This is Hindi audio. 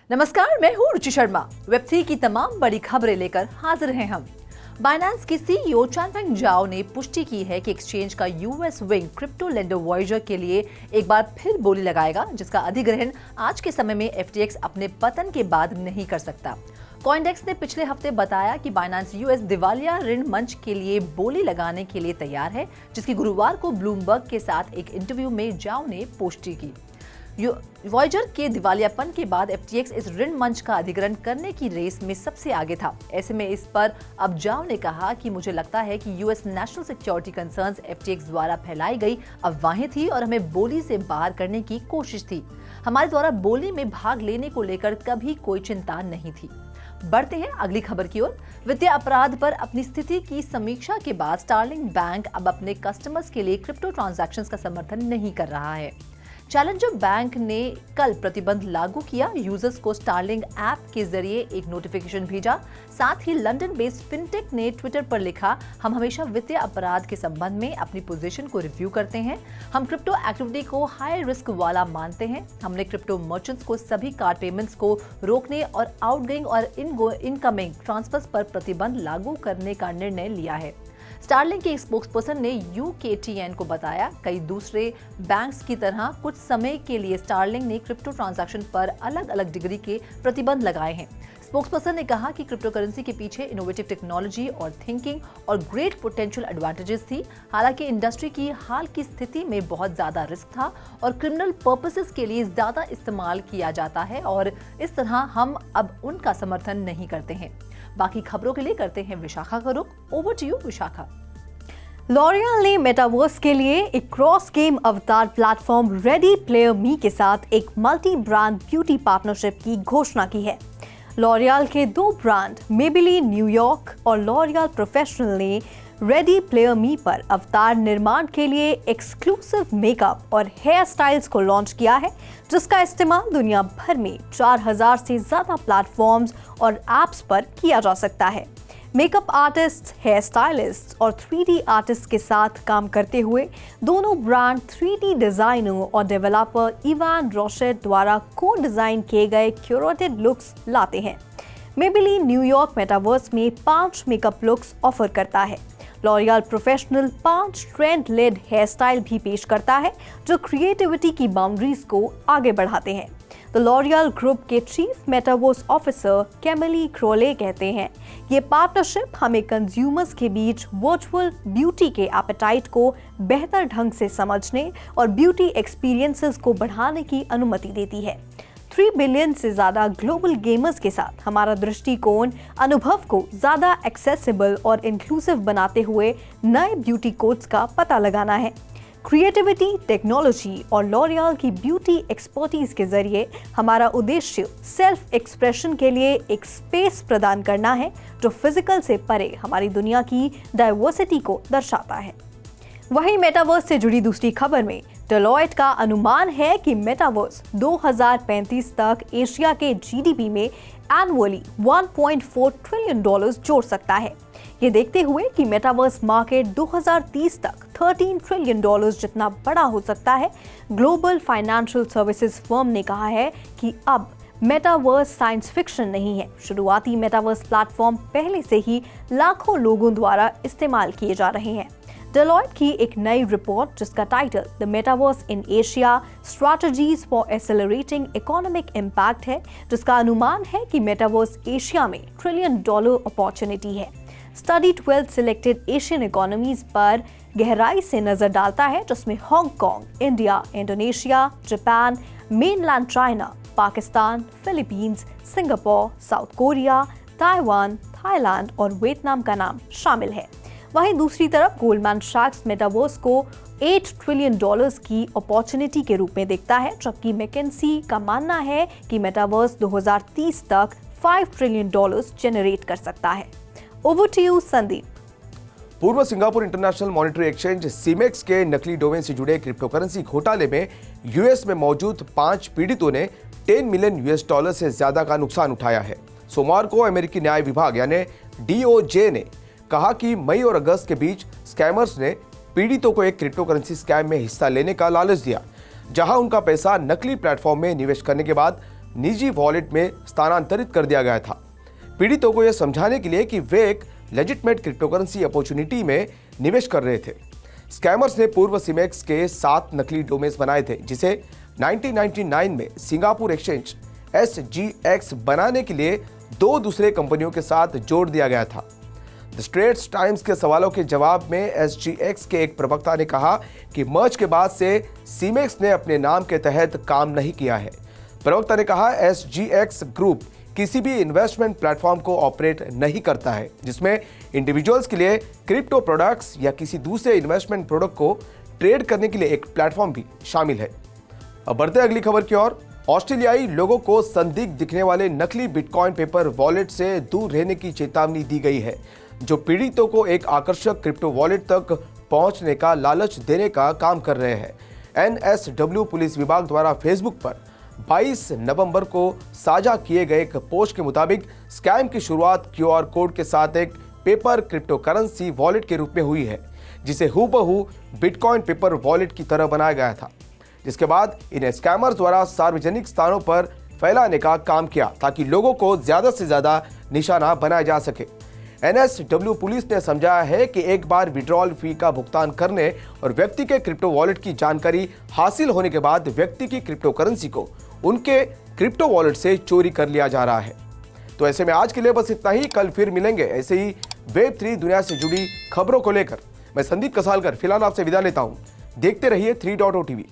नमस्कार, मैं हूँ रुचि शर्मा। वेब3 की तमाम बड़ी खबरें लेकर हाजिर हैं हम। बाइनेंस की सीईओ चैनफेंग जाओ ने पुष्टि की है कि एक्सचेंज का US wing crypto lender Voyager के लिए एक बार फिर बोली लगाएगा, जिसका अधिग्रहण आज के समय में एफटीएक्स अपने पतन के बाद नहीं कर सकता। कॉइनडेस्क ने पिछले हफ्ते बताया कि बाइनेंस यूएस दिवालिया ऋण मंच के लिए बोली लगाने के लिए तैयार है, जिसकी गुरुवार को ब्लूमबर्ग के साथ एक इंटरव्यू में जाओ ने पुष्टि की। वॉयेजर के दिवालियापन के बाद एफटीएक्स इस ऋण मंच का अधिग्रहण करने की रेस में सबसे आगे था। ऐसे में इस पर अब जाओ ने कहा कि मुझे लगता है कि US national security concerns FTX द्वारा फैलाई गई अफवाहें थी और हमें बोली से बाहर करने की कोशिश थी। हमारे द्वारा बोली में भाग लेने को लेकर कभी कोई चिंता नहीं थी। बढ़ते हैं अगली खबर की ओर। वित्तीय अपराध पर अपनी स्थिति की समीक्षा के बाद स्टारलिंक बैंक अब अपने कस्टमर्स के लिए क्रिप्टो ट्रांजैक्शंस का समर्थन नहीं कर रहा है। चैलेंजर बैंक ने कल प्रतिबंध लागू किया, यूजर्स को स्टारलिंक ऐप के जरिए एक नोटिफिकेशन भेजा। साथ ही लंदन बेस्ड फिनटेक ने ट्विटर पर लिखा, हम हमेशा वित्तीय अपराध के संबंध में अपनी पोजीशन को रिव्यू करते हैं। हम क्रिप्टो एक्टिविटी को हाई रिस्क वाला मानते हैं। हमने क्रिप्टो मर्चेंट्स को सभी कार्ड पेमेंट्स को रोकने और आउटगोइंग और इनकमिंग ट्रांसफर्स पर प्रतिबंध लागू करने का निर्णय लिया है। स्टारलिंक के स्पोक्सपर्सन ने यूकेटीएन को बताया, कई दूसरे बैंक्स की तरह कुछ समय के लिए स्टारलिंक ने क्रिप्टो ट्रांजैक्शन पर अलग अलग डिग्री के प्रतिबंध लगाए हैं। स्पोक्सपर्सन ने कहा कि क्रिप्टो करेंसी के पीछे इनोवेटिव टेक्नोलॉजी और थिंकिंग और ग्रेट पोटेंशियल एडवांटेजेस थी। हालांकि इंडस्ट्री की हाल की स्थिति में बहुत ज्यादा रिस्क था और क्रिमिनल पर्पसेस के लिए ज्यादा इस्तेमाल किया जाता है और इस तरह हम अब उनका समर्थन नहीं करते हैं। बाकी खबरों के लिए करते हैं विशाखा का रुख। Over to you Vishakha. L'Oreal ने मेटावर्स के लिए एक cross game avatar platform Ready Player Me के साथ एक मल्टी ब्रांड ब्यूटी पार्टनरशिप की घोषणा की है। लॉरियल के दो ब्रांड मेबेलिन न्यूयॉर्क और लॉरियल प्रोफेशनल ने रेडी प्लेयर मी पर अवतार निर्माण के लिए एक्सक्लूसिव मेकअप और हेयर स्टाइल्स को लॉन्च किया है, जिसका इस्तेमाल दुनिया भर में 4000 से ज्यादा प्लेटफॉर्म्स और एप्स पर किया जा सकता है। मेकअप आर्टिस्ट, हेयर स्टाइलिस्ट और 3D आर्टिस्ट के साथ काम करते हुए दोनों ब्रांड 3D डिजाइनर और डेवलपर इवान रोशेट द्वारा को डिजाइन किए गए क्यूरेटेड लुक्स लाते हैं। मेबेलिन न्यूयॉर्क मेटावर्स में 5 मेकअप लुक्स ऑफर करता है। L'Oreal professional 5 trend led hair style भी पेश करता है, जो क्रिएटिविटी की बाउंड्रीज को आगे बढ़ाते हैं। तो लॉरियल ग्रुप के चीफ मेटावर्स ऑफिसर कैमिली क्रोले कहते हैं, ये पार्टनरशिप हमें कंज्यूमर्स के बीच वर्चुअल ब्यूटी के एपेटाइट को बेहतर ढंग से समझने और ब्यूटी एक्सपीरियंसेस को बढ़ाने की अनुमति देती है। 3 बिलियन से ज्यादा ग्लोबल गेमर्स के साथ हमारा दृष्टिकोण अनुभव को ज्यादा एक्सेसिबल और इंक्लूसिव बनाते हुए नए ब्यूटी कोड्स का पता लगाना है। क्रिएटिविटी, टेक्नोलॉजी और लॉरियल की ब्यूटी एक्सपर्टीज के जरिए हमारा उद्देश्य सेल्फ एक्सप्रेशन के लिए एक स्पेस प्रदान करना है, जो फिजिकल से परे हमारी दुनिया की डाइवर्सिटी को दर्शाता है। वहीं मेटावर्स से जुड़ी दूसरी खबर में डेलॉयट का अनुमान है कि मेटावर्स 2035 तक एशिया के जीडीपी में एनुअली $1.4 ट्रिलियन जोड़ सकता है। ये देखते हुए कि मेटावर्स मार्केट 2030 तक $13 ट्रिलियन जितना बड़ा हो सकता है, ग्लोबल फाइनेंशियल सर्विसेज फर्म ने कहा है कि अब मेटावर्स साइंस फिक्शन नहीं है। शुरुआती मेटावर्स प्लेटफॉर्म पहले से ही लाखों लोगों द्वारा इस्तेमाल किए जा रहे हैं। डेलॉयट की एक नई रिपोर्ट, जिसका title the metaverse in Asia strategies for accelerating economic impact है, जिसका अनुमान है कि मेटावर्स एशिया में $1 ट्रिलियन अपॉर्चुनिटी है। स्टडी 12 सिलेक्टेड एशियन इकोनॉमीज पर गहराई से नजर डालता है, जिसमें Hong Kong, India, Indonesia, Japan, mainland China, Pakistan, Philippines, Singapore, south Korea, Taiwan, Thailand और वियतनाम का नाम शामिल है। वहीं दूसरी तरफ गोल्डमैन सैक्स मेटावर्स को $8 ट्रिलियन की अपॉर्चुनिटी के रूप में देखता है, जबकि मैकेंसी का मानना है कि मेटावर्स 2030 तक $5 ट्रिलियन जनरेट कर सकता है। Over to you Sandeep. पूर्व Singapore International Monetary Exchange SIMEX के नकली डोमेन से जुड़े क्रिप्टो करेंसी घोटाले में यूएस में मौजूद 5 पीड़ितों ने $10 मिलियन से ज्यादा का नुकसान उठाया है। सोमवार को अमेरिकी न्याय विभाग यानी DOJ ने कहा कि मई और अगस्त के बीच स्कैमर्स ने पीड़ितों को एक क्रिप्टो करेंसी स्कैम में हिस्सा लेने का लालच दिया, जहां उनका पैसा नकली प्लेटफॉर्म में निवेश करने के बाद निजी वॉलेट में स्थानांतरित कर दिया गया था। पीड़ितों को यह समझाने के लिए कि वे एक लेजिटमेट क्रिप्टोकरेंसी अपॉर्चुनिटी में निवेश कर रहे थे। स्कैमर्स ने पूर्व सीमेक्स के 7 नकली डोमेन्स बनाए थे, जिसे 1999 में सिंगापुर एक्सचेंज SGX बनाने के लिए 2 दूसरे कंपनियों के साथ जोड़ दिया गया था। द स्ट्रेट्स टाइम्स के सवालों के जवाब में SGX के एक प्रवक्ता ने कहा कि मर्ज के बाद से सीमेक्स ने अपने नाम के तहत काम नहीं किया है। प्रवक्ता ने कहा, SGX ग्रुप किसी भी इन्वेस्टमेंट प्लेटफॉर्म को ऑपरेट नहीं करता है जिसमें इंडिविजुअल्स के लिए क्रिप्टो प्रोडक्ट्स या किसी दूसरे इन्वेस्टमेंट प्रोडक्ट को ट्रेड करने के लिए एक प्लेटफॉर्म भी शामिल है। अब बढ़ते अगली खबर की ओर। ऑस्ट्रेलियाई लोगों को संदिग्ध दिखने वाले नकली बिटकॉइन पेपर वॉलेट से दूर रहने की चेतावनी दी गई है, जो पीड़ितों को एक आकर्षक क्रिप्टो वॉलेट तक पहुंचने का लालच देने का काम कर रहे हैं। NSW पुलिस विभाग द्वारा फेसबुक पर 22 नवंबर को साझा किए गए एक पोस्ट के मुताबिक स्कैम की शुरुआत QR कोड के साथ एक पेपर क्रिप्टो करेंसी वॉलेट के रूप में हुई है, जिसे हूबहू बिटकॉइन पेपर वॉलेट की तरह बनाया गया था, जिसके बाद इन्हें स्कैमर्स द्वारा सार्वजनिक स्थानों पर फैलाने का काम किया ताकि लोगों को ज्यादा से ज्यादा निशाना बनाया जा सके। NSW पुलिस ने समझाया है कि एक बार विड्रॉल फी का भुगतान करने और व्यक्ति के क्रिप्टो वॉलेट की जानकारी हासिल होने के बाद व्यक्ति की क्रिप्टो करेंसी को उनके क्रिप्टो वॉलेट से चोरी कर लिया जा रहा है। तो ऐसे में आज के लिए बस इतना ही। कल फिर मिलेंगे ऐसे ही Web3 दुनिया से जुड़ी खबरों को लेकर। मैं संदीप कसालकर फिलहाल आपसे विदा लेता हूं। देखते रहिए 3.0 TV।